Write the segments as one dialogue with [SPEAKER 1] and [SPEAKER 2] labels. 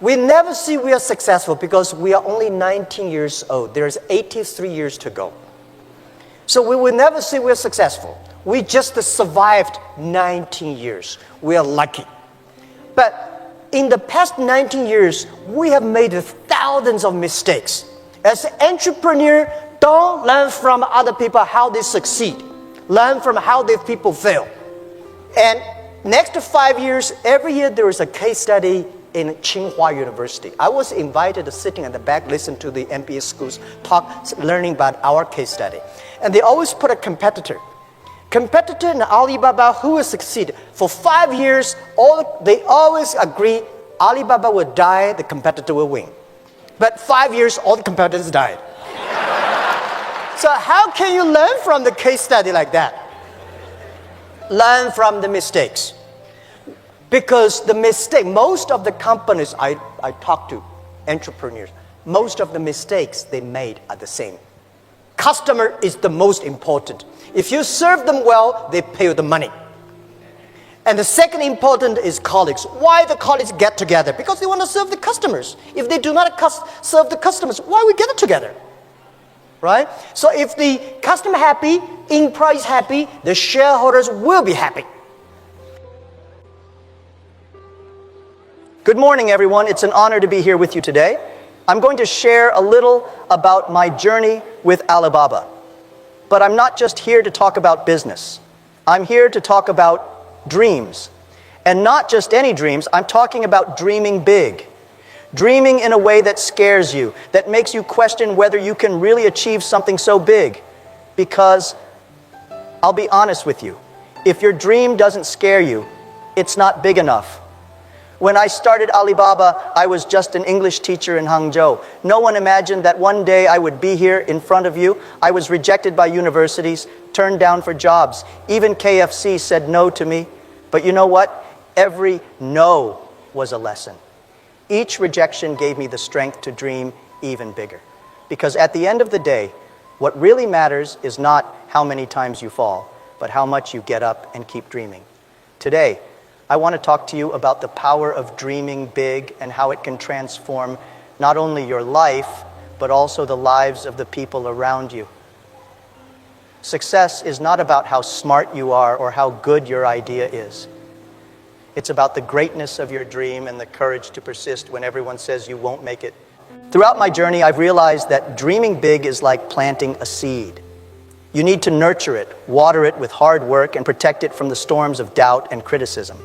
[SPEAKER 1] We never see we are successful because we are only 19 years old. There's 83 years to go. So we will never say we're successful. We just survived 19 years. We are lucky. But in the past 19 years, we have made thousands of mistakes. As an entrepreneur, don't learn from other people how they succeed. Learn from how these people fail. And next 5 years, every year there is a case study in Tsinghua University. I was invited to sitting at the back, listen to the MBA schools talk, learning about our case study. And they always put a competitor in Alibaba who will succeed. For 5 years, they always agree Alibaba will die, the competitor will win. But 5 years, all the competitors died. So how can you learn from the case study like that? Learn from the mistakes. Because most of the companies I talk to, entrepreneurs, most of the mistakes they made are the same. Customer is the most important. If you serve them well, they pay you the money. And the second important is colleagues. Why the colleagues get together? Because they want to serve the customers. If they do not serve the customers, why we get together? Right? So if the customer happy, employees happy, the shareholders will be happy. Good morning, everyone. It's an honor to be here with you today. I'm going to share a little about my journey with Alibaba. But I'm not just here to talk about business. I'm here to talk about dreams. And not just any dreams, I'm talking about dreaming big. Dreaming in a way that scares you, that makes you question whether you can really achieve something so big. Because, I'll be honest with you, if your dream doesn't scare you, it's not big enough. When I started Alibaba, I was just an English teacher in Hangzhou. No one imagined that one day I would be here in front of you. I was rejected by universities, turned down for jobs. Even KFC said no to me. But you know what? Every no was a lesson. Each rejection gave me the strength to dream even bigger. Because at the end of the day, what really matters is not how many times you fall, but how much you get up and keep dreaming. Today, I want to talk to you about the power of dreaming big and how it can transform not only your life, but also the lives of the people around you. Success is not about how smart you are or how good your idea is. It's about the greatness of your dream and the courage to persist when everyone says you won't make it. Throughout my journey, I've realized that dreaming big is like planting a seed. You need to nurture it, water it with hard work, and protect it from the storms of doubt and criticism.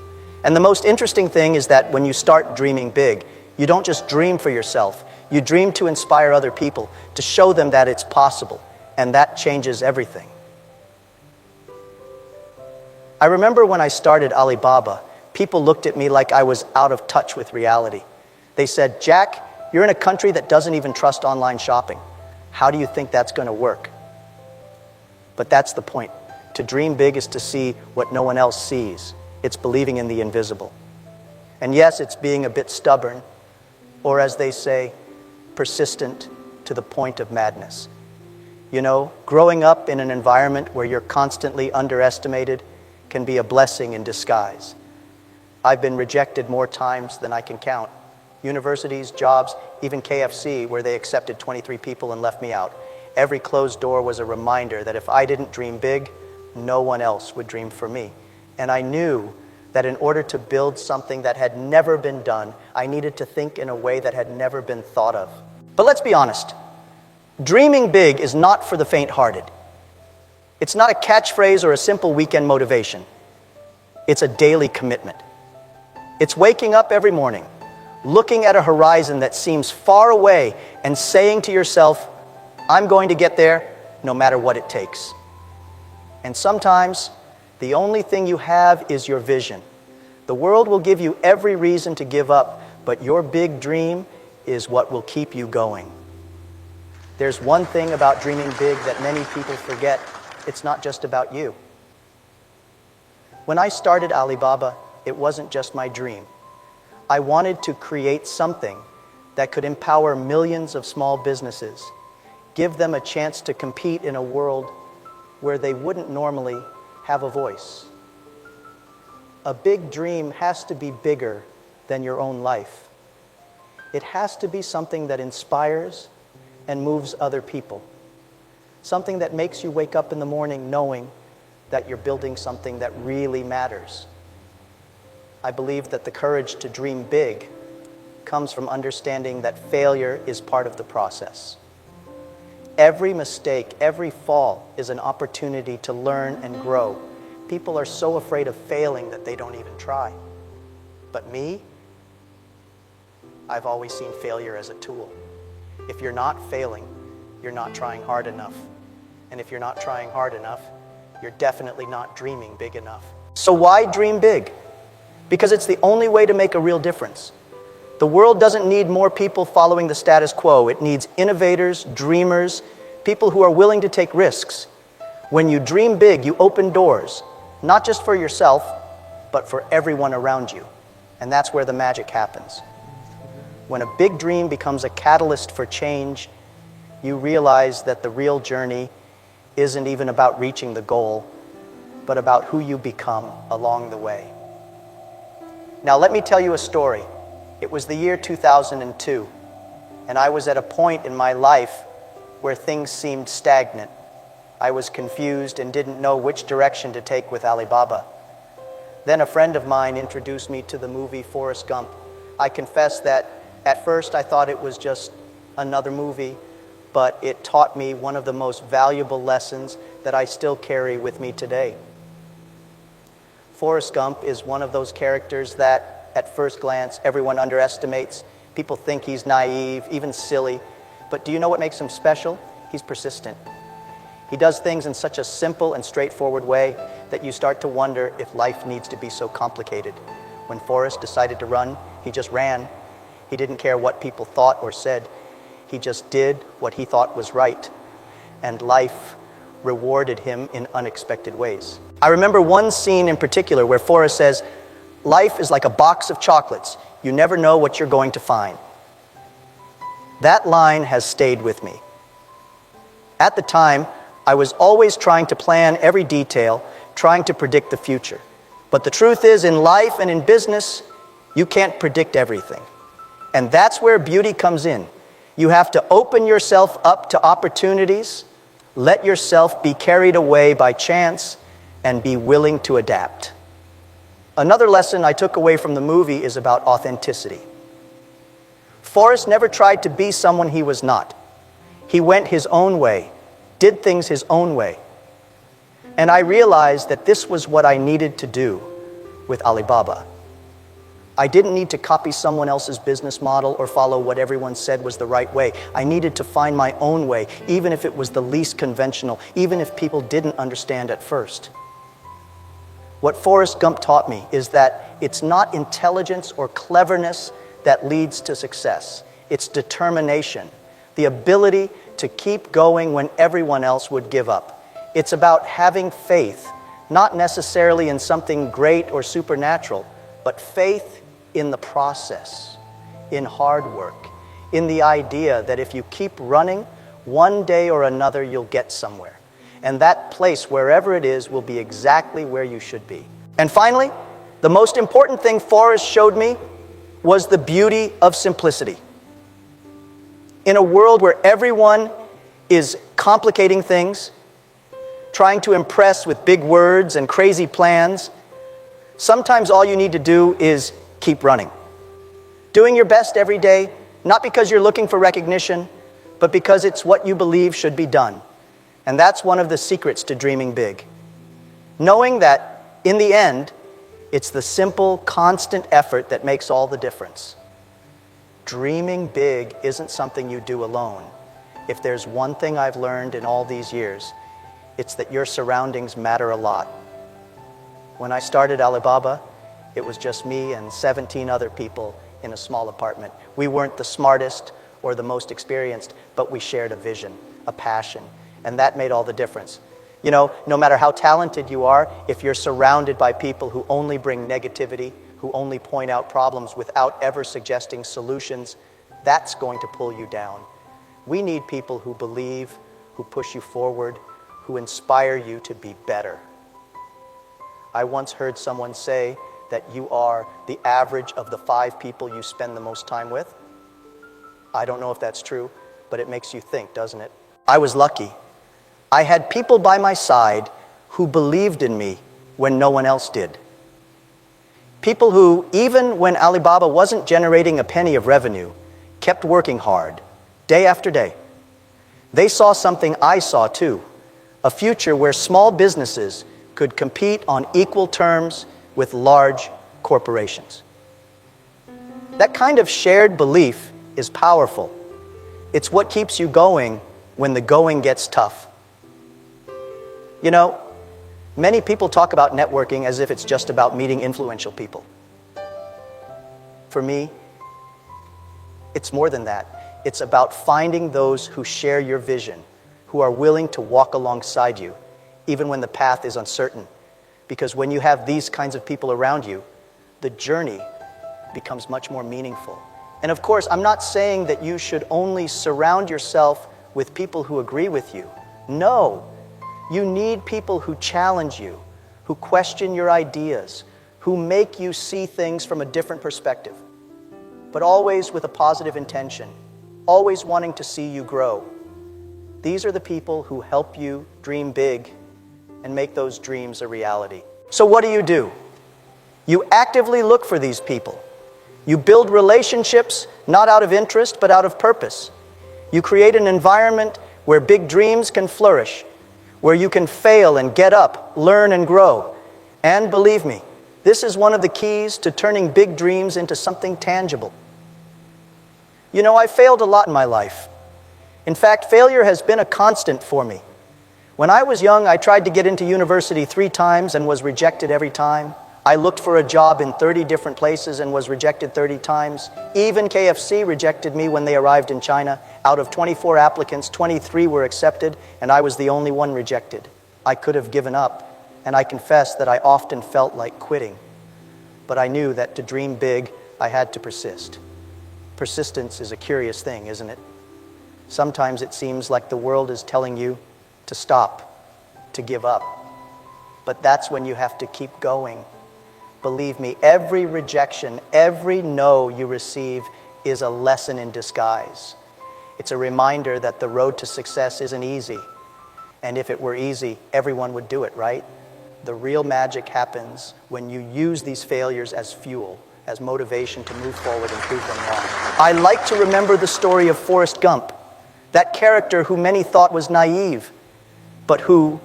[SPEAKER 1] And the most interesting thing is that when you start dreaming big, you don't just dream for yourself. You dream to inspire other people, to show them that it's possible. And that changes everything. I remember when I started Alibaba, people looked at me like I was out of touch with reality. They said, "Jack, you're in a country that doesn't even trust online shopping. How do you think that's going to work?" But that's the point. To dream big is to see what no one else sees. It's believing in the invisible. And yes, it's being a bit stubborn, or as they say, persistent to the point of madness. You know, growing up in an environment where you're constantly underestimated can be a blessing in disguise. I've been rejected more times than I can count. Universities, jobs, even KFC, where they accepted 23 people and left me out. Every closed door was a reminder that if I didn't dream big, no one else would dream for me. And I knew that in order to build something that had never been done, I needed to think in a way that had never been thought of. But let's be honest. Dreaming big is not for the faint-hearted. It's not a catchphrase or a simple weekend motivation. It's a daily commitment. It's waking up every morning, looking at a horizon that seems far away and saying to yourself, "I'm going to get there no matter what it takes." And sometimes, the only thing you have is your vision. The world will give you every reason to give up, but your big dream is what will keep you going. There's one thing about dreaming big that many people forget. It's not just about you. When I started Alibaba, it wasn't just my dream. I wanted to create something that could empower millions of small businesses, give them a chance to compete in a world where they wouldn't normally have a voice. A big dream has to be bigger than your own life. It has to be something that inspires and moves other people. Something that makes you wake up in the morning knowing that you're building something that really matters. I believe that the courage to dream big comes from understanding that failure is part of the process. Every mistake, every fall is an opportunity to learn and grow. People are so afraid of failing that they don't even try. But me, I've always seen failure as a tool. If you're not failing, you're not trying hard enough. And if you're not trying hard enough, you're definitely not dreaming big enough. So why dream big? Because it's the only way to make a real difference. The world doesn't need more people following the status quo. It needs innovators, dreamers, people who are willing to take risks. When you dream big, you open doors, not just for yourself, but for everyone around you. And that's where the magic happens. When a big dream becomes a catalyst for change, you realize that the real journey isn't even about reaching the goal, but about who you become along the way. Now let me tell you a story. It was the year 2002, and I was at a point in my life where things seemed stagnant. I was confused and didn't know which direction to take with Alibaba. Then a friend of mine introduced me to the movie Forrest Gump. I confess that at first I thought it was just another movie, but it taught me one of the most valuable lessons that I still carry with me today. Forrest Gump is one of those characters that, at first glance, everyone underestimates. People think he's naive, even silly. But do you know what makes him special? He's persistent. He does things in such a simple and straightforward way that you start to wonder if life needs to be so complicated. When Forrest decided to run, he just ran. He didn't care what people thought or said. He just did what he thought was right. And life rewarded him in unexpected ways. I remember one scene in particular where Forrest says, "Life is like a box of chocolates. You never know what you're going to find." That line has stayed with me. At the time, I was always trying to plan every detail, trying to predict the future. But the truth is, in life and in business, you can't predict everything. And that's where beauty comes in. You have to open yourself up to opportunities, let yourself be carried away by chance, and be willing to adapt. Another lesson I took away from the movie is about authenticity. Forrest never tried to be someone he was not. He went his own way, did things his own way. And I realized that this was what I needed to do with Alibaba. I didn't need to copy someone else's business model or follow what everyone said was the right way. I needed to find my own way, even if it was the least conventional, even if people didn't understand at first. What Forrest Gump taught me is that it's not intelligence or cleverness that leads to success. It's determination, the ability to keep going when everyone else would give up. It's about having faith, not necessarily in something great or supernatural, but faith in the process, in hard work, in the idea that if you keep running, one day or another you'll get somewhere. And that place, wherever it is, will be exactly where you should be. And finally, the most important thing Forrest showed me was the beauty of simplicity. In a world where everyone is complicating things, trying to impress with big words and crazy plans, sometimes all you need to do is keep running. Doing your best every day, not because you're looking for recognition, but because it's what you believe should be done. And that's one of the secrets to dreaming big. Knowing that, in the end, it's the simple, constant effort that makes all the difference. Dreaming big isn't something you do alone. If there's one thing I've learned in all these years, it's that your surroundings matter a lot. When I started Alibaba, it was just me and 17 other people in a small apartment. We weren't the smartest or the most experienced, but we shared a vision, a passion, and that made all the difference. You know, no matter how talented you are, if you're surrounded by people who only bring negativity, who only point out problems without ever suggesting solutions, that's going to pull you down. We need people who believe, who push you forward, who inspire you to be better. I once heard someone say that you are the average of the 5 people you spend the most time with. I don't know if that's true, but it makes you think, doesn't it? I was lucky. I had people by my side who believed in me when no one else did. People who, even when Alibaba wasn't generating a penny of revenue, kept working hard, day after day. They saw something I saw too, a future where small businesses could compete on equal terms with large corporations. That kind of shared belief is powerful. It's what keeps you going when the going gets tough. You know, many people talk about networking as if it's just about meeting influential people. For me, it's more than that. It's about finding those who share your vision, who are willing to walk alongside you, even when the path is uncertain. Because when you have these kinds of people around you, the journey becomes much more meaningful. And of course, I'm not saying that you should only surround yourself with people who agree with you. No, you need people who challenge you, who question your ideas, who make you see things from a different perspective, but always with a positive intention, always wanting to see you grow. These are the people who help you dream big and make those dreams a reality. So what do? You actively look for these people. You build relationships not out of interest, but out of purpose. You create an environment where big dreams can flourish, where you can fail and get up, learn and grow. And believe me, this is one of the keys to turning big dreams into something tangible. You know, I failed a lot in my life. In fact, failure has been a constant for me. When I was young, I tried to get into university 3 times and was rejected every time. I looked for a job in 30 different places and was rejected 30 times. Even KFC rejected me when they arrived in China. Out of 24 applicants, 23 were accepted, and I was the only one rejected. I could have given up, and I confess that I often felt like quitting. But I knew that to dream big, I had to persist. Persistence is a curious thing, isn't it? Sometimes it seems like the world is telling you to stop, to give up. But that's when you have to keep going. Believe me, every rejection, every no you receive is a lesson in disguise. It's a reminder that the road to success isn't easy. And if it were easy, everyone would do it, right? The real magic happens when you use these failures as fuel, as motivation to move forward and prove them wrong. I like to remember the story of Forrest Gump, that character who many thought was naive, but who,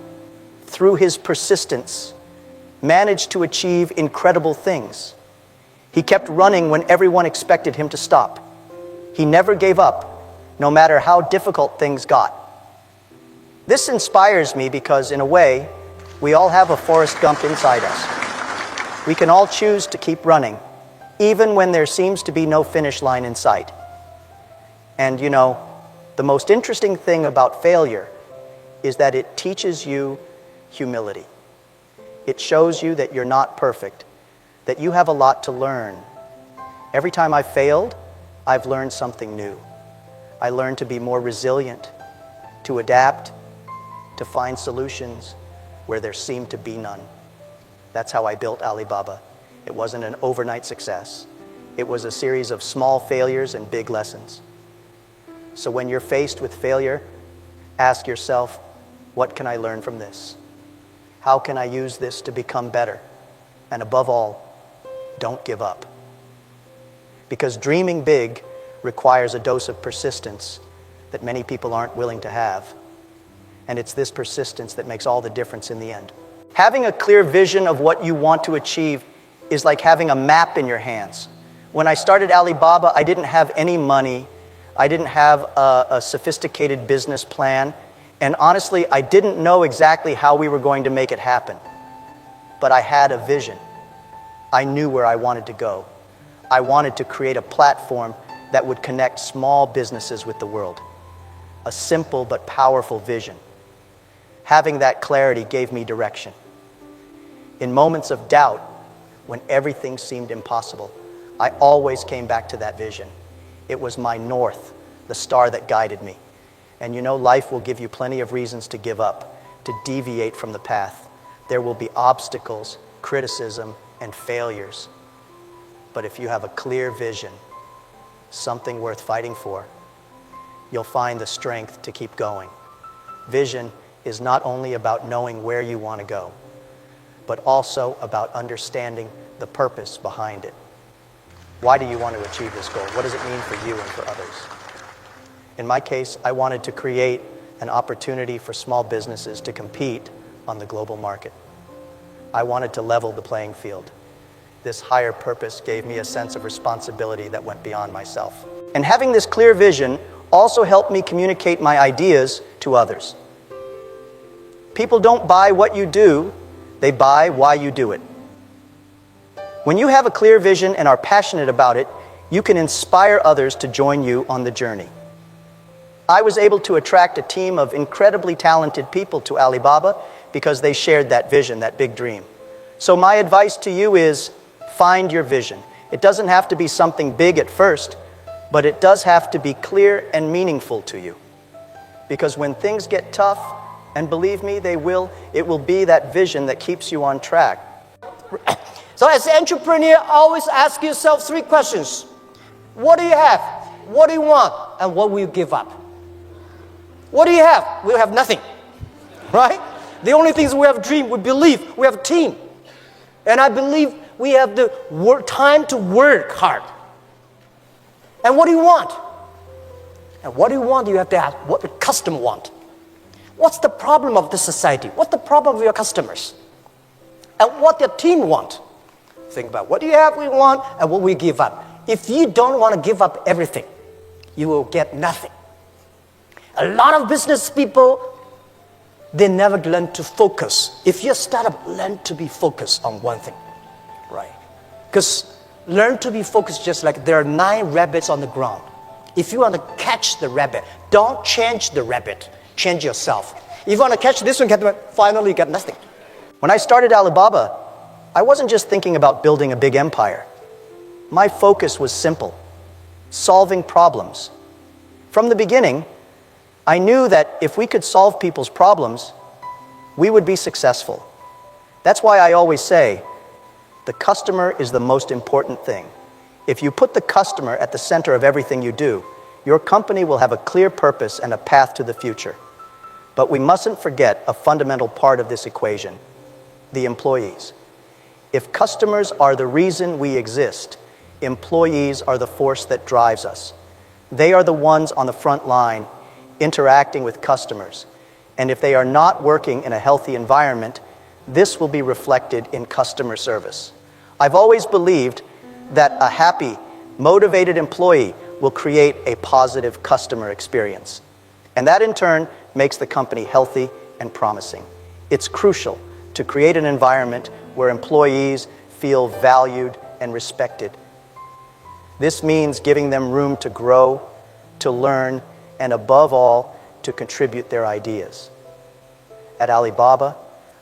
[SPEAKER 1] through his persistence, managed to achieve incredible things. He kept running when everyone expected him to stop. He never gave up, no matter how difficult things got. This inspires me because, in a way, we all have a Forrest Gump inside us. We can all choose to keep running, even when there seems to be no finish line in sight. And you know, the most interesting thing about failure is that it teaches you humility. It shows you that you're not perfect, that you have a lot to learn. Every time I failed, I've learned something new. I learned to be more resilient, to adapt, to find solutions where there seemed to be none. That's how I built Alibaba. It wasn't an overnight success. It was a series of small failures and big lessons. So when you're faced with failure, ask yourself, what can I learn from this? How can I use this to become better? And above all, don't give up. Because dreaming big requires a dose of persistence that many people aren't willing to have. And it's this persistence that makes all the difference in the end. Having a clear vision of what you want to achieve is like having a map in your hands. When I started Alibaba, I didn't have any money. I didn't have a sophisticated business plan. And honestly, I didn't know exactly how we were going to make it happen. But I had a vision. I knew where I wanted to go. I wanted to create a platform that would connect small businesses with the world. A simple but powerful vision. Having that clarity gave me direction. In moments of doubt, when everything seemed impossible, I always came back to that vision. It was my north, the star that guided me. And you know, life will give you plenty of reasons to give up, to deviate from the path. There will be obstacles, criticism, and failures. But if you have a clear vision, something worth fighting for, you'll find the strength to keep going. Vision is not only about knowing where you want to go, but also about understanding the purpose behind it. Why do you want to achieve this goal? What does it mean for you and for others? In my case, I wanted to create an opportunity for small businesses to compete on the global market. I wanted to level the playing field. This higher purpose gave me a sense of responsibility that went beyond myself. And having this clear vision also helped me communicate my ideas to others. People don't buy what you do, they buy why you do it. When you have a clear vision and are passionate about it, you can inspire others to join you on the journey. I was able to attract a team of incredibly talented people to Alibaba because they shared that vision, that big dream. So my advice to you is find your vision. It doesn't have to be something big at first, but it does have to be clear and meaningful to you. Because when things get tough, and believe me, they will, it will be that vision that keeps you on track.
[SPEAKER 2] So as an entrepreneur, always ask yourself 3 questions. What do you have? What do you want? And what will you give up? What do you have? We have nothing, right? The only things we have dream, we believe, we have a team. And I believe we have the time to work hard. And what do you want? And what do you want? You have to ask what the customer want. What's the problem of the society? What's the problem of your customers? And what your team want? Think about what do you have, we want, and what we give up. If you don't want to give up everything, you will get nothing. A lot of business people, they never learn to focus. If you're a startup, learn to be focused on one thing, right? Because learn to be focused just like there are 9 rabbits on the ground. If you want to catch the rabbit, don't change the rabbit, change yourself. If you want to catch this one, finally you get nothing.
[SPEAKER 1] When I started Alibaba, I wasn't just thinking about building a big empire. My focus was simple: solving problems. From the beginning, I knew that if we could solve people's problems, we would be successful. That's why I always say, the customer is the most important thing. If you put the customer at the center of everything you do, your company will have a clear purpose and a path to the future. But we mustn't forget a fundamental part of this equation: the employees. If customers are the reason we exist, employees are the force that drives us. They are the ones on the front line interacting with customers. And if they are not working in a healthy environment, this will be reflected in customer service. I've always believed that a happy, motivated employee will create a positive customer experience. And that in turn makes the company healthy and promising. It's crucial to create an environment where employees feel valued and respected. This means giving them room to grow, to learn, and above all, to contribute their ideas. At Alibaba,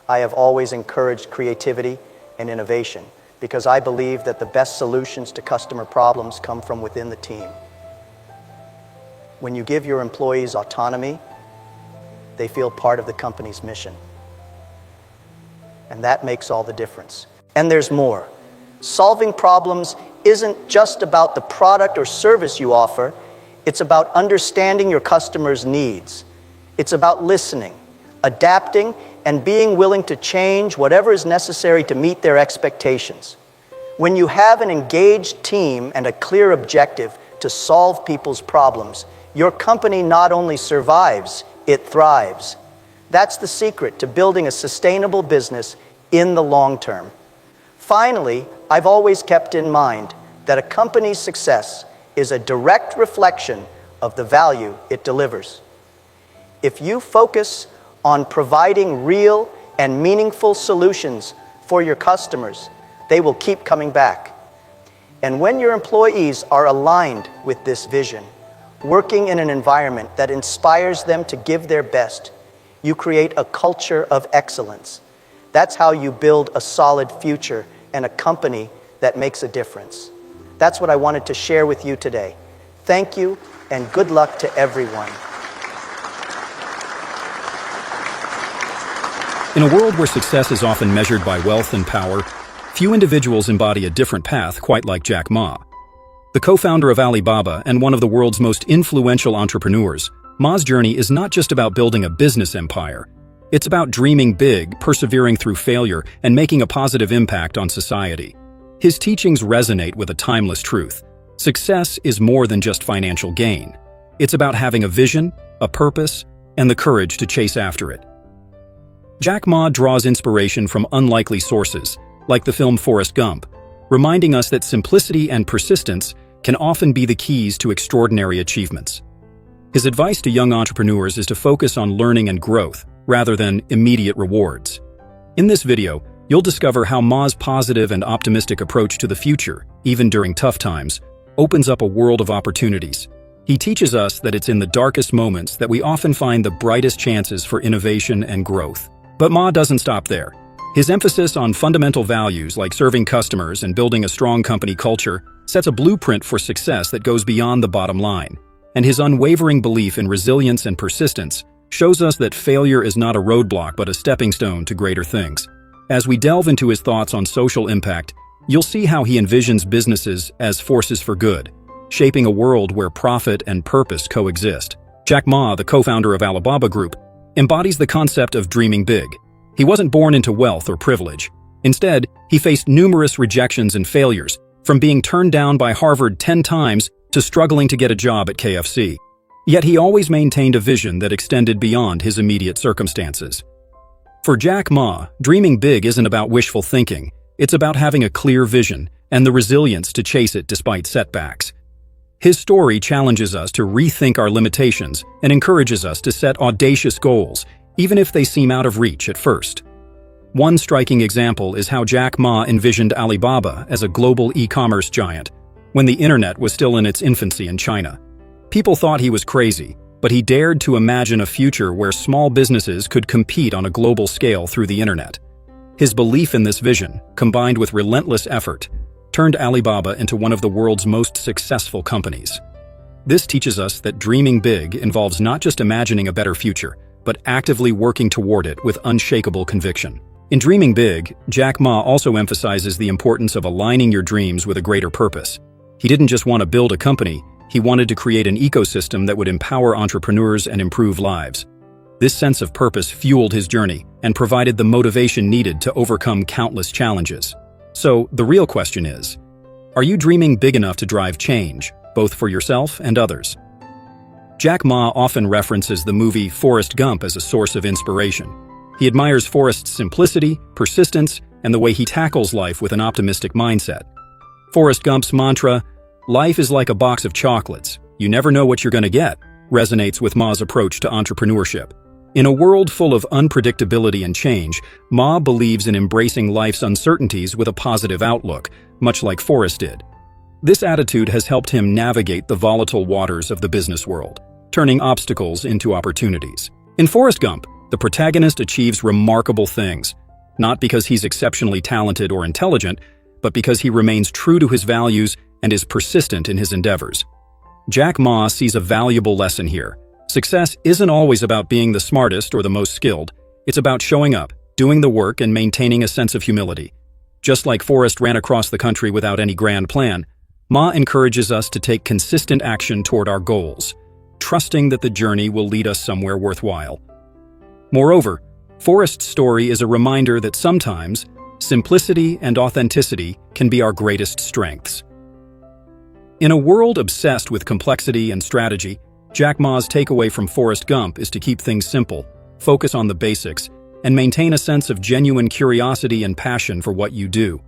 [SPEAKER 1] I have always encouraged creativity and innovation because I believe that the best solutions to customer problems come from within the team. When you give your employees autonomy, they feel part of the company's mission. And that makes all the difference. And there's more. Solving problems isn't just about the product or service you offer. It's about understanding your customers' needs. It's about listening, adapting, and being willing to change whatever is necessary to meet their expectations. When you have an engaged team and a clear objective to solve people's problems, your company not only survives, it thrives. That's the secret to building a sustainable business in the long term. Finally, I've always kept in mind that a company's success is a direct reflection of the value it delivers. If you focus on providing real and meaningful solutions for your customers, they will keep coming back. And when your employees are aligned with this vision, working in an environment that inspires them to give their best, you create a culture of excellence. That's how you build a solid future and a company that makes a difference. That's what I wanted to share with you today. Thank you, and good luck to everyone.
[SPEAKER 3] In a world where success is often measured by wealth and power, few individuals embody a different path quite like Jack Ma. The co-founder of Alibaba and one of the world's most influential entrepreneurs, Ma's journey is not just about building a business empire. It's about dreaming big, persevering through failure, and making a positive impact on society. His teachings resonate with a timeless truth. Success is more than just financial gain. It's about having a vision, a purpose, and the courage to chase after it. Jack Ma draws inspiration from unlikely sources, like the film Forrest Gump, reminding us that simplicity and persistence can often be the keys to extraordinary achievements. His advice to young entrepreneurs is to focus on learning and growth, rather than immediate rewards. In this video, you'll discover how Ma's positive and optimistic approach to the future, even during tough times, opens up a world of opportunities. He teaches us that it's in the darkest moments that we often find the brightest chances for innovation and growth. But Ma doesn't stop there. His emphasis on fundamental values like serving customers and building a strong company culture sets a blueprint for success that goes beyond the bottom line. And his unwavering belief in resilience and persistence shows us that failure is not a roadblock but a stepping stone to greater things. As we delve into his thoughts on social impact, you'll see how he envisions businesses as forces for good, shaping a world where profit and purpose coexist. Jack Ma, the co-founder of Alibaba Group, embodies the concept of dreaming big. He wasn't born into wealth or privilege. Instead, he faced numerous rejections and failures, from being turned down by Harvard 10 times to struggling to get a job at KFC. Yet he always maintained a vision that extended beyond his immediate circumstances. For Jack Ma, dreaming big isn't about wishful thinking. It's about having a clear vision and the resilience to chase it despite setbacks. His story challenges us to rethink our limitations and encourages us to set audacious goals, even if they seem out of reach at first. One striking example is how Jack Ma envisioned Alibaba as a global e-commerce giant when the internet was still in its infancy in China. People thought he was crazy, but he dared to imagine a future where small businesses could compete on a global scale through the internet. His belief in this vision, combined with relentless effort, turned Alibaba into one of the world's most successful companies. This teaches us that dreaming big involves not just imagining a better future, but actively working toward it with unshakable conviction. In dreaming big, Jack Ma also emphasizes the importance of aligning your dreams with a greater purpose. He didn't just want to build a company, he wanted to create an ecosystem that would empower entrepreneurs and improve lives. This sense of purpose fueled his journey and provided the motivation needed to overcome countless challenges. So, the real question is, are you dreaming big enough to drive change, both for yourself and others? Jack Ma often references the movie Forrest Gump as a source of inspiration. He admires Forrest's simplicity, persistence, and the way he tackles life with an optimistic mindset. Forrest Gump's mantra, "Life is like a box of chocolates. You never know what you're going to get," resonates with Ma's approach to entrepreneurship. In a world full of unpredictability and change, Ma believes in embracing life's uncertainties with a positive outlook, much like Forrest did. This attitude has helped him navigate the volatile waters of the business world, turning obstacles into opportunities. In Forrest Gump, the protagonist achieves remarkable things, not because he's exceptionally talented or intelligent, but because he remains true to his values and is persistent in his endeavors. Jack Ma sees a valuable lesson here. Success isn't always about being the smartest or the most skilled. It's about showing up, doing the work, and maintaining a sense of humility. Just like Forrest ran across the country without any grand plan, Ma encourages us to take consistent action toward our goals, trusting that the journey will lead us somewhere worthwhile. Moreover, Forrest's story is a reminder that sometimes simplicity and authenticity can be our greatest strengths. In a world obsessed with complexity and strategy, Jack Ma's takeaway from Forrest Gump is to keep things simple, focus on the basics, and maintain a sense of genuine curiosity and passion for what you do.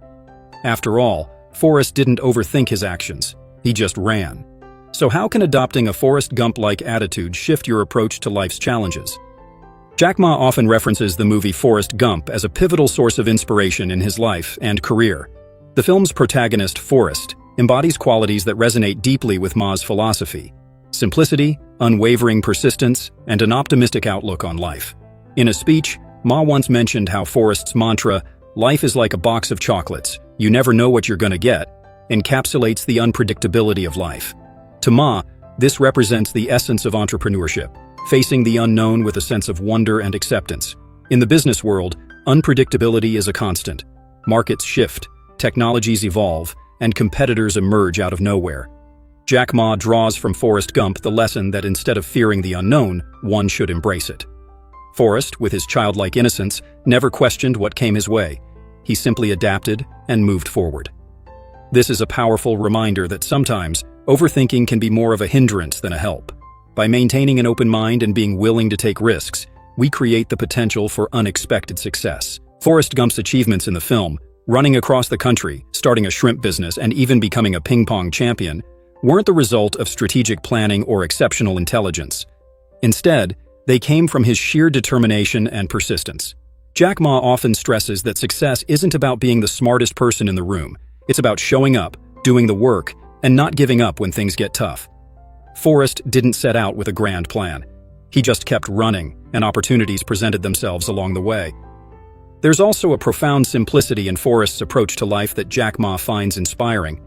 [SPEAKER 3] After all, Forrest didn't overthink his actions, he just ran. So how can adopting a Forrest Gump-like attitude shift your approach to life's challenges? Jack Ma often references the movie Forrest Gump as a pivotal source of inspiration in his life and career. The film's protagonist, Forrest, embodies qualities that resonate deeply with Ma's philosophy: simplicity, unwavering persistence, and an optimistic outlook on life. In a speech, Ma once mentioned how Forrest's mantra, "Life is like a box of chocolates, you never know what you're gonna get," encapsulates the unpredictability of life. To Ma, this represents the essence of entrepreneurship, facing the unknown with a sense of wonder and acceptance. In the business world, unpredictability is a constant. Markets shift, technologies evolve, and competitors emerge out of nowhere. Jack Ma draws from Forrest Gump the lesson that instead of fearing the unknown, one should embrace it. Forrest, with his childlike innocence, never questioned what came his way. He simply adapted and moved forward. This is a powerful reminder that sometimes overthinking can be more of a hindrance than a help. By maintaining an open mind and being willing to take risks, we create the potential for unexpected success. Forrest Gump's achievements in the film, running across the country, starting a shrimp business, and even becoming a ping pong champion, weren't the result of strategic planning or exceptional intelligence. Instead, they came from his sheer determination and persistence. Jack Ma often stresses that success isn't about being the smartest person in the room. It's about showing up, doing the work, and not giving up when things get tough. Forrest didn't set out with a grand plan. He just kept running, and opportunities presented themselves along the way. There's also a profound simplicity in Forrest's approach to life that Jack Ma finds inspiring.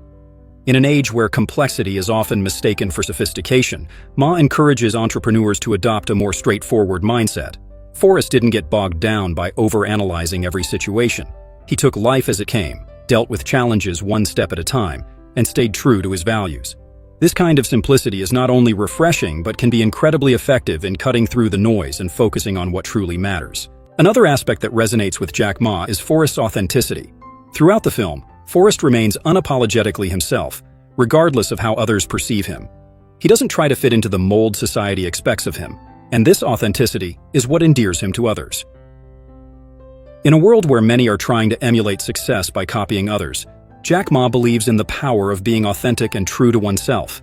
[SPEAKER 3] In an age where complexity is often mistaken for sophistication, Ma encourages entrepreneurs to adopt a more straightforward mindset. Forrest didn't get bogged down by overanalyzing every situation. He took life as it came, dealt with challenges one step at a time, and stayed true to his values. This kind of simplicity is not only refreshing but can be incredibly effective in cutting through the noise and focusing on what truly matters. Another aspect that resonates with Jack Ma is Forrest's authenticity. Throughout the film, Forrest remains unapologetically himself, regardless of how others perceive him. He doesn't try to fit into the mold society expects of him, and this authenticity is what endears him to others. In a world where many are trying to emulate success by copying others, Jack Ma believes in the power of being authentic and true to oneself.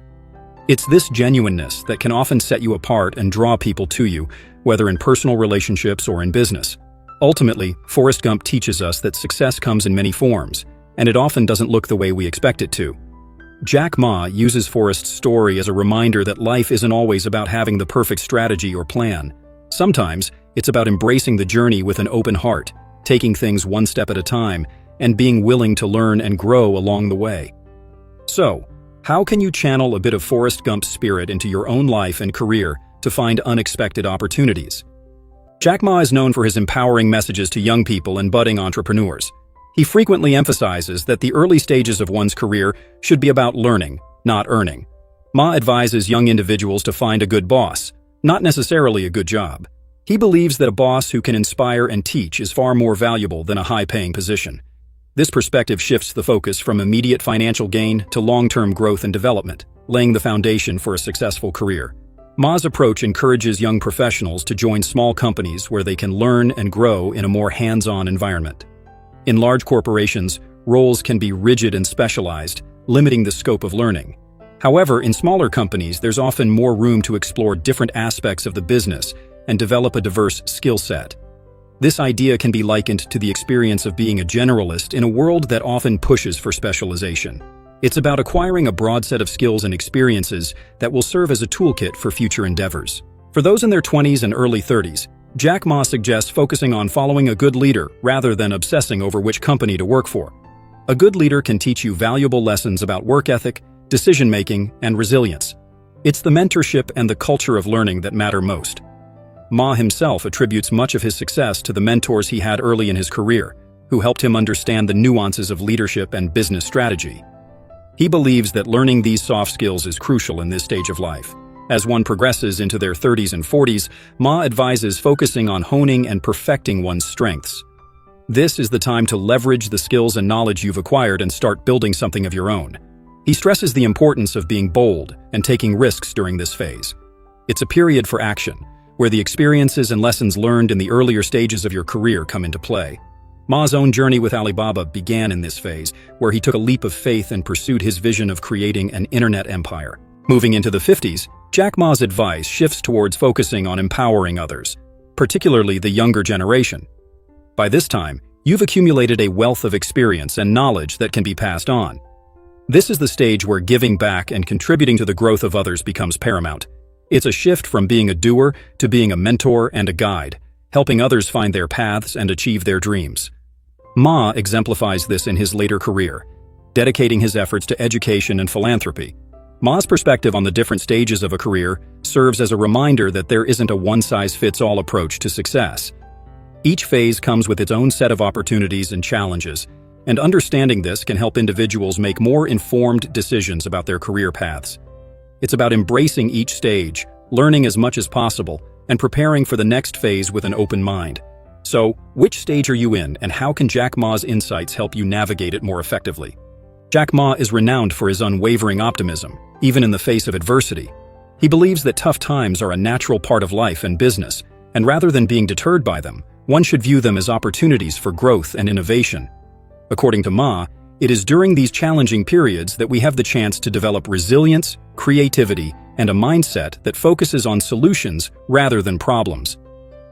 [SPEAKER 3] It's this genuineness that can often set you apart and draw people to you, whether in personal relationships or in business. Ultimately, Forrest Gump teaches us that success comes in many forms, and it often doesn't look the way we expect it to. Jack Ma uses Forrest's story as a reminder that life isn't always about having the perfect strategy or plan. Sometimes, it's about embracing the journey with an open heart, taking things one step at a time, and being willing to learn and grow along the way. So, how can you channel a bit of Forrest Gump's spirit into your own life and career to find unexpected opportunities? Jack Ma is known for his empowering messages to young people and budding entrepreneurs. He frequently emphasizes that the early stages of one's career should be about learning, not earning. Ma advises young individuals to find a good boss, not necessarily a good job. He believes that a boss who can inspire and teach is far more valuable than a high-paying position. This perspective shifts the focus from immediate financial gain to long-term growth and development, laying the foundation for a successful career. Ma's approach encourages young professionals to join small companies where they can learn and grow in a more hands-on environment. In large corporations, roles can be rigid and specialized, limiting the scope of learning. However, in smaller companies, there's often more room to explore different aspects of the business and develop a diverse skill set. This idea can be likened to the experience of being a generalist in a world that often pushes for specialization. It's about acquiring a broad set of skills and experiences that will serve as a toolkit for future endeavors. For those in their 20s and early 30s, Jack Ma suggests focusing on following a good leader rather than obsessing over which company to work for. A good leader can teach you valuable lessons about work ethic, decision-making, and resilience. It's the mentorship and the culture of learning that matter most. Ma himself attributes much of his success to the mentors he had early in his career, who helped him understand the nuances of leadership and business strategy. He believes that learning these soft skills is crucial in this stage of life. As one progresses into their 30s and 40s, Ma advises focusing on honing and perfecting one's strengths. This is the time to leverage the skills and knowledge you've acquired and start building something of your own. He stresses the importance of being bold and taking risks during this phase. It's a period for action, where the experiences and lessons learned in the earlier stages of your career come into play. Ma's own journey with Alibaba began in this phase, where he took a leap of faith and pursued his vision of creating an internet empire. Moving into the 50s, Jack Ma's advice shifts towards focusing on empowering others, particularly the younger generation. By this time, you've accumulated a wealth of experience and knowledge that can be passed on. This is the stage where giving back and contributing to the growth of others becomes paramount. It's a shift from being a doer to being a mentor and a guide, helping others find their paths and achieve their dreams. Ma exemplifies this in his later career, dedicating his efforts to education and philanthropy. Ma's perspective on the different stages of a career serves as a reminder that there isn't a one-size-fits-all approach to success. Each phase comes with its own set of opportunities and challenges, and understanding this can help individuals make more informed decisions about their career paths. It's about embracing each stage, learning as much as possible, and preparing for the next phase with an open mind. So, which stage are you in, and how can Jack Ma's insights help you navigate it more effectively? Jack Ma is renowned for his unwavering optimism, even in the face of adversity. He believes that tough times are a natural part of life and business, and rather than being deterred by them, one should view them as opportunities for growth and innovation. According to Ma, it is during these challenging periods that we have the chance to develop resilience, creativity, and a mindset that focuses on solutions rather than problems.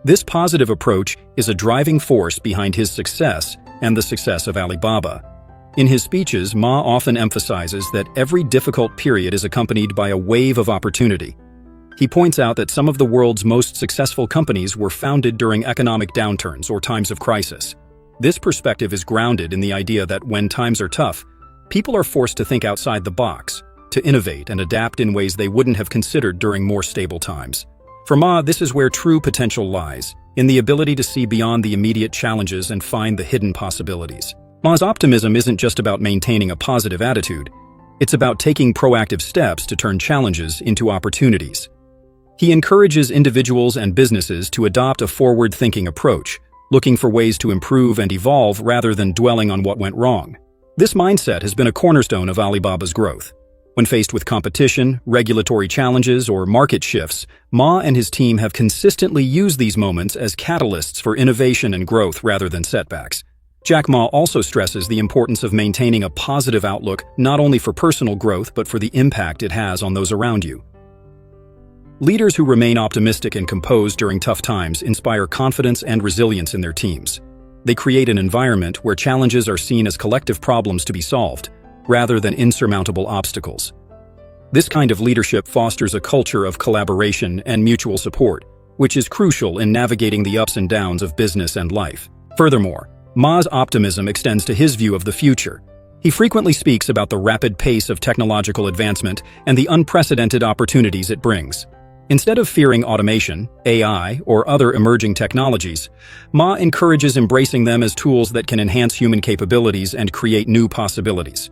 [SPEAKER 3] This positive approach is a driving force behind his success and the success of Alibaba. In his speeches, Ma often emphasizes that every difficult period is accompanied by a wave of opportunity. He points out that some of the world's most successful companies were founded during economic downturns or times of crisis. This perspective is grounded in the idea that when times are tough, people are forced to think outside the box, to innovate and adapt in ways they wouldn't have considered during more stable times. For Ma, this is where true potential lies, in the ability to see beyond the immediate challenges and find the hidden possibilities. Ma's optimism isn't just about maintaining a positive attitude, it's about taking proactive steps to turn challenges into opportunities. He encourages individuals and businesses to adopt a forward-thinking approach, looking for ways to improve and evolve rather than dwelling on what went wrong. This mindset has been a cornerstone of Alibaba's growth. When faced with competition, regulatory challenges, or market shifts, Ma and his team have consistently used these moments as catalysts for innovation and growth rather than setbacks. Jack Ma also stresses the importance of maintaining a positive outlook not only for personal growth but for the impact it has on those around you. Leaders who remain optimistic and composed during tough times inspire confidence and resilience in their teams. They create an environment where challenges are seen as collective problems to be solved, rather than insurmountable obstacles. This kind of leadership fosters a culture of collaboration and mutual support, which is crucial in navigating the ups and downs of business and life. Furthermore, Ma's optimism extends to his view of the future. He frequently speaks about the rapid pace of technological advancement and the unprecedented opportunities it brings. Instead of fearing automation, AI, or other emerging technologies, Ma encourages embracing them as tools that can enhance human capabilities and create new possibilities.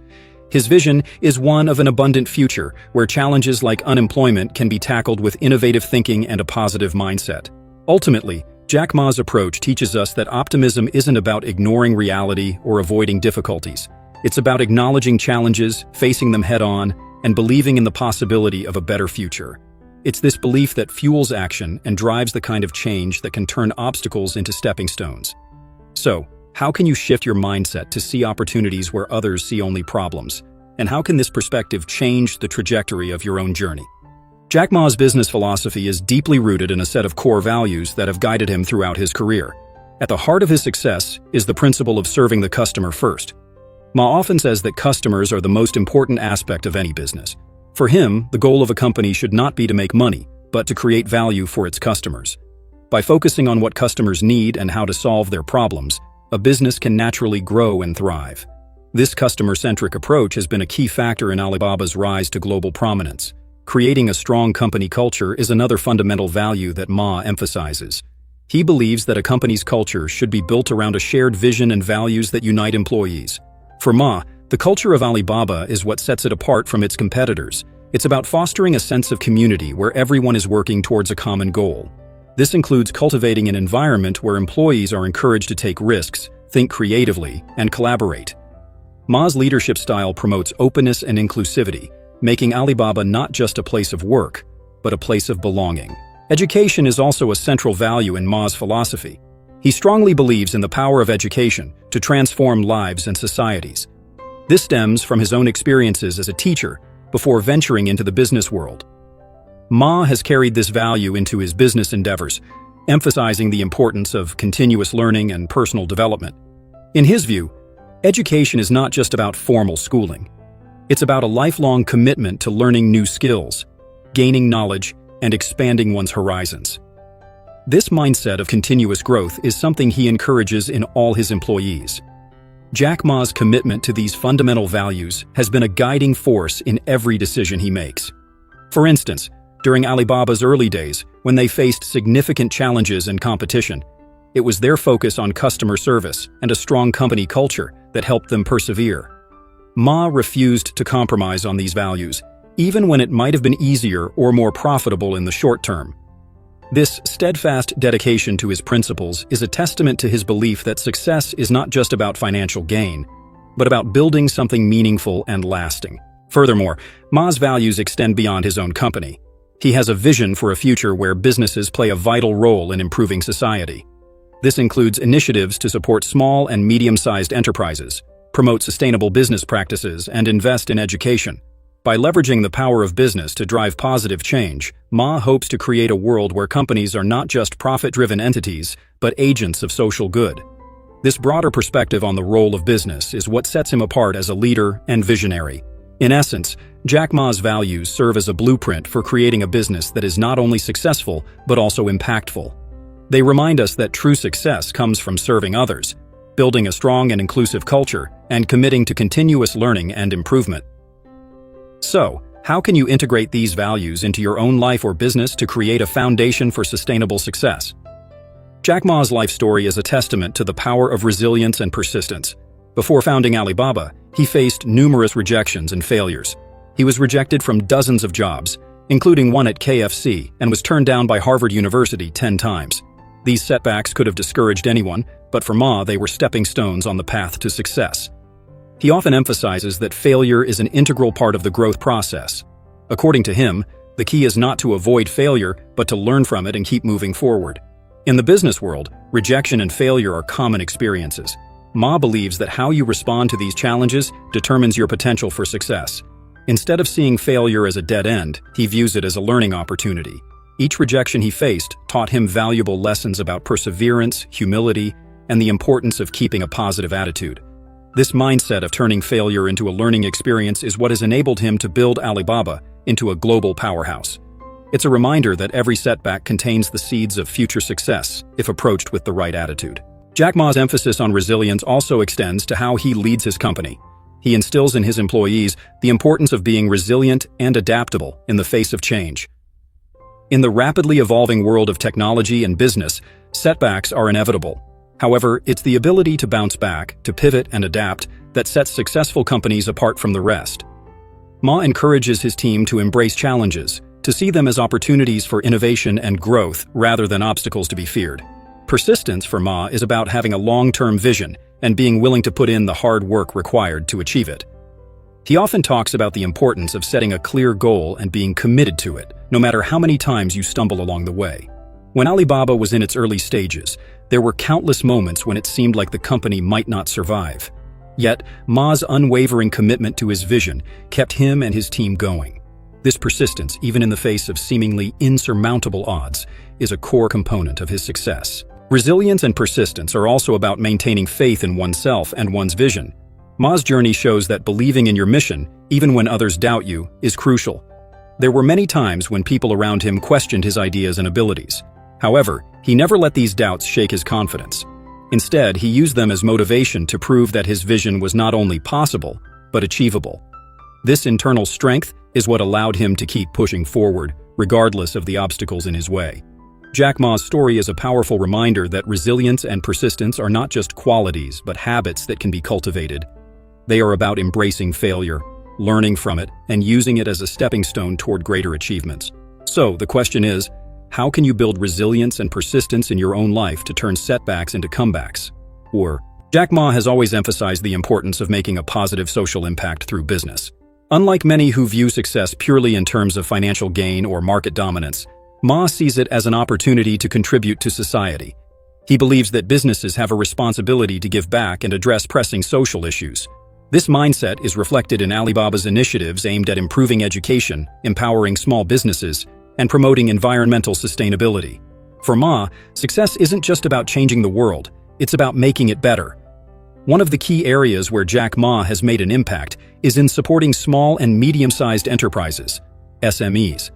[SPEAKER 3] His vision is one of an abundant future where challenges like unemployment can be tackled with innovative thinking and a positive mindset. Ultimately, Jack Ma's approach teaches us that optimism isn't about ignoring reality or avoiding difficulties. It's about acknowledging challenges, facing them head-on, and believing in the possibility of a better future. It's this belief that fuels action and drives the kind of change that can turn obstacles into stepping stones. So, how can you shift your mindset to see opportunities where others see only problems? And how can this perspective change the trajectory of your own journey? Jack Ma's business philosophy is deeply rooted in a set of core values that have guided him throughout his career. At the heart of his success is the principle of serving the customer first. Ma often says that customers are the most important aspect of any business. For him, the goal of a company should not be to make money, but to create value for its customers. By focusing on what customers need and how to solve their problems, a business can naturally grow and thrive. This customer-centric approach has been a key factor in Alibaba's rise to global prominence. Creating a strong company culture is another fundamental value that Ma emphasizes. He believes that a company's culture should be built around a shared vision and values that unite employees. For Ma, the culture of Alibaba is what sets it apart from its competitors. It's about fostering a sense of community where everyone is working towards a common goal. This includes cultivating an environment where employees are encouraged to take risks, think creatively, and collaborate. Ma's leadership style promotes openness and inclusivity, making Alibaba not just a place of work, but a place of belonging. Education is also a central value in Ma's philosophy. He strongly believes in the power of education to transform lives and societies. This stems from his own experiences as a teacher before venturing into the business world. Ma has carried this value into his business endeavors, emphasizing the importance of continuous learning and personal development. In his view, education is not just about formal schooling. It's about a lifelong commitment to learning new skills, gaining knowledge, and expanding one's horizons. This mindset of continuous growth is something he encourages in all his employees. Jack Ma's commitment to these fundamental values has been a guiding force in every decision he makes. For instance, during Alibaba's early days, when they faced significant challenges and competition, it was their focus on customer service and a strong company culture that helped them persevere. Ma refused to compromise on these values, even when it might have been easier or more profitable in the short term. This steadfast dedication to his principles is a testament to his belief that success is not just about financial gain, but about building something meaningful and lasting. Furthermore, Ma's values extend beyond his own company. He has a vision for a future where businesses play a vital role in improving society. This includes initiatives to support small and medium-sized enterprises, promote sustainable business practices, and invest in education. By leveraging the power of business to drive positive change, Ma hopes to create a world where companies are not just profit-driven entities, but agents of social good. This broader perspective on the role of business is what sets him apart as a leader and visionary. In essence, Jack Ma's values serve as a blueprint for creating a business that is not only successful, but also impactful. They remind us that true success comes from serving others, building a strong and inclusive culture, and committing to continuous learning and improvement. So, how can you integrate these values into your own life or business to create a foundation for sustainable success? Jack Ma's life story is a testament to the power of resilience and persistence. Before founding Alibaba, he faced numerous rejections and failures. He was rejected from dozens of jobs, including one at KFC, and was turned down by Harvard University 10 times. These setbacks could have discouraged anyone, but for Ma, they were stepping stones on the path to success. He often emphasizes that failure is an integral part of the growth process. According to him, the key is not to avoid failure, but to learn from it and keep moving forward. In the business world, rejection and failure are common experiences. Ma believes that how you respond to these challenges determines your potential for success. Instead of seeing failure as a dead end, he views it as a learning opportunity. Each rejection he faced taught him valuable lessons about perseverance, humility, and the importance of keeping a positive attitude. This mindset of turning failure into a learning experience is what has enabled him to build Alibaba into a global powerhouse. It's a reminder that every setback contains the seeds of future success if approached with the right attitude. Jack Ma's emphasis on resilience also extends to how he leads his company. He instills in his employees the importance of being resilient and adaptable in the face of change. In the rapidly evolving world of technology and business, setbacks are inevitable. However, it's the ability to bounce back, to pivot and adapt, that sets successful companies apart from the rest. Ma encourages his team to embrace challenges, to see them as opportunities for innovation and growth rather than obstacles to be feared. Persistence for Ma is about having a long-term vision and being willing to put in the hard work required to achieve it. He often talks about the importance of setting a clear goal and being committed to it, no matter how many times you stumble along the way. When Alibaba was in its early stages, there were countless moments when it seemed like the company might not survive. Yet, Ma's unwavering commitment to his vision kept him and his team going. This persistence, even in the face of seemingly insurmountable odds, is a core component of his success. Resilience and persistence are also about maintaining faith in oneself and one's vision. Ma's journey shows that believing in your mission, even when others doubt you, is crucial. There were many times when people around him questioned his ideas and abilities. However, he never let these doubts shake his confidence. Instead, he used them as motivation to prove that his vision was not only possible, but achievable. This internal strength is what allowed him to keep pushing forward, regardless of the obstacles in his way. Jack Ma's story is a powerful reminder that resilience and persistence are not just qualities, but habits that can be cultivated. They are about embracing failure, learning from it, and using it as a stepping stone toward greater achievements. So, the question is, how can you build resilience and persistence in your own life to turn setbacks into comebacks? Or, Jack Ma has always emphasized the importance of making a positive social impact through business. Unlike many who view success purely in terms of financial gain or market dominance, Ma sees it as an opportunity to contribute to society. He believes that businesses have a responsibility to give back and address pressing social issues. This mindset is reflected in Alibaba's initiatives aimed at improving education, empowering small businesses, and promoting environmental sustainability. For Ma, success isn't just about changing the world, it's about making it better. One of the key areas where Jack Ma has made an impact is in supporting small and medium-sized enterprises, SMEs.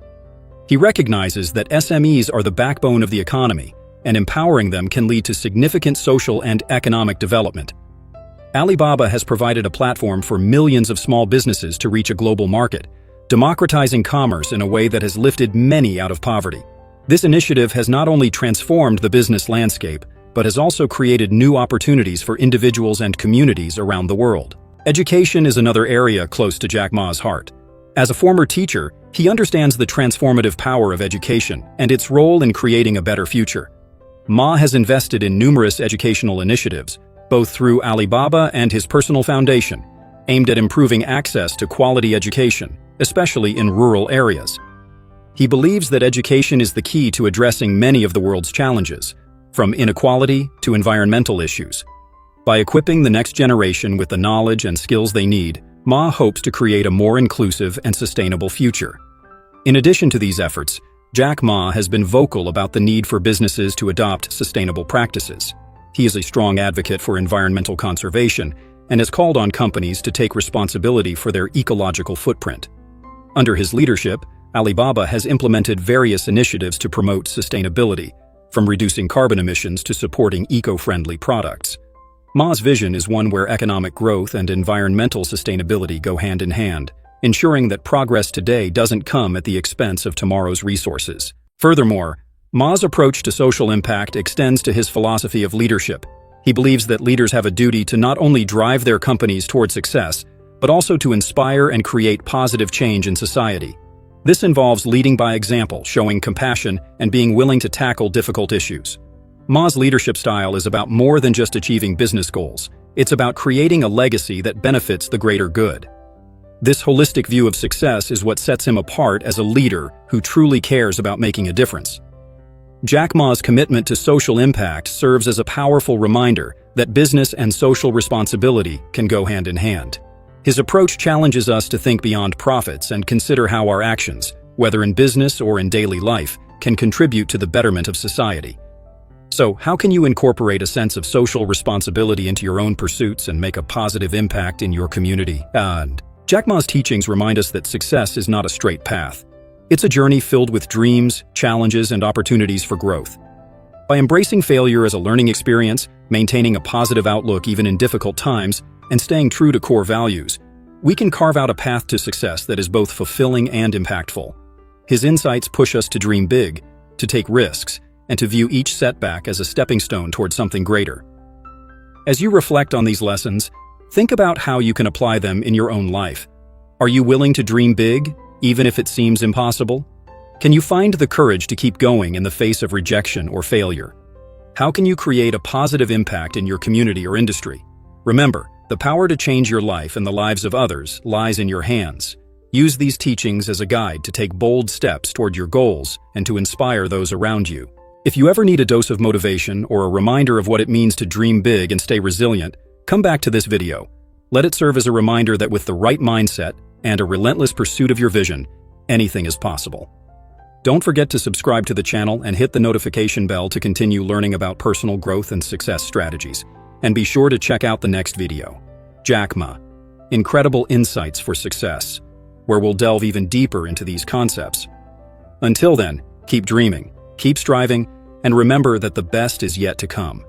[SPEAKER 3] He recognizes that SMEs are the backbone of the economy, and empowering them can lead to significant social and economic development. Alibaba has provided a platform for millions of small businesses to reach a global market, democratizing commerce in a way that has lifted many out of poverty. This initiative has not only transformed the business landscape, but has also created new opportunities for individuals and communities around the world. Education is another area close to Jack Ma's heart. As a former teacher, he understands the transformative power of education and its role in creating a better future. Ma has invested in numerous educational initiatives, both through Alibaba and his personal foundation, aimed at improving access to quality education, especially in rural areas. He believes that education is the key to addressing many of the world's challenges, from inequality to environmental issues. By equipping the next generation with the knowledge and skills they need, Ma hopes to create a more inclusive and sustainable future. In addition to these efforts, Jack Ma has been vocal about the need for businesses to adopt sustainable practices. He is a strong advocate for environmental conservation and has called on companies to take responsibility for their ecological footprint. Under his leadership, Alibaba has implemented various initiatives to promote sustainability, from reducing carbon emissions to supporting eco-friendly products. Ma's vision is one where economic growth and environmental sustainability go hand in hand, ensuring that progress today doesn't come at the expense of tomorrow's resources. Furthermore, Ma's approach to social impact extends to his philosophy of leadership. He believes that leaders have a duty to not only drive their companies toward success, but also to inspire and create positive change in society. This involves leading by example, showing compassion, and being willing to tackle difficult issues. Ma's leadership style is about more than just achieving business goals. It's about creating a legacy that benefits the greater good. This holistic view of success is what sets him apart as a leader who truly cares about making a difference. Jack Ma's commitment to social impact serves as a powerful reminder that business and social responsibility can go hand in hand. His approach challenges us to think beyond profits and consider how our actions, whether in business or in daily life, can contribute to the betterment of society. So, how can you incorporate a sense of social responsibility into your own pursuits and make a positive impact in your community? And Jack Ma's teachings remind us that success is not a straight path. It's a journey filled with dreams, challenges, and opportunities for growth. By embracing failure as a learning experience, maintaining a positive outlook even in difficult times, and staying true to core values, we can carve out a path to success that is both fulfilling and impactful. His insights push us to dream big, to take risks, and to view each setback as a stepping stone toward something greater. As you reflect on these lessons, think about how you can apply them in your own life. Are you willing to dream big, even if it seems impossible? Can you find the courage to keep going in the face of rejection or failure? How can you create a positive impact in your community or industry? Remember, the power to change your life and the lives of others lies in your hands. Use these teachings as a guide to take bold steps toward your goals and to inspire those around you. If you ever need a dose of motivation or a reminder of what it means to dream big and stay resilient, come back to this video. Let it serve as a reminder that with the right mindset and a relentless pursuit of your vision, anything is possible. Don't forget to subscribe to the channel and hit the notification bell to continue learning about personal growth and success strategies. And be sure to check out the next video, Jack Ma, Incredible Insights for Success, where we'll delve even deeper into these concepts. Until then, keep dreaming, keep striving, and remember that the best is yet to come.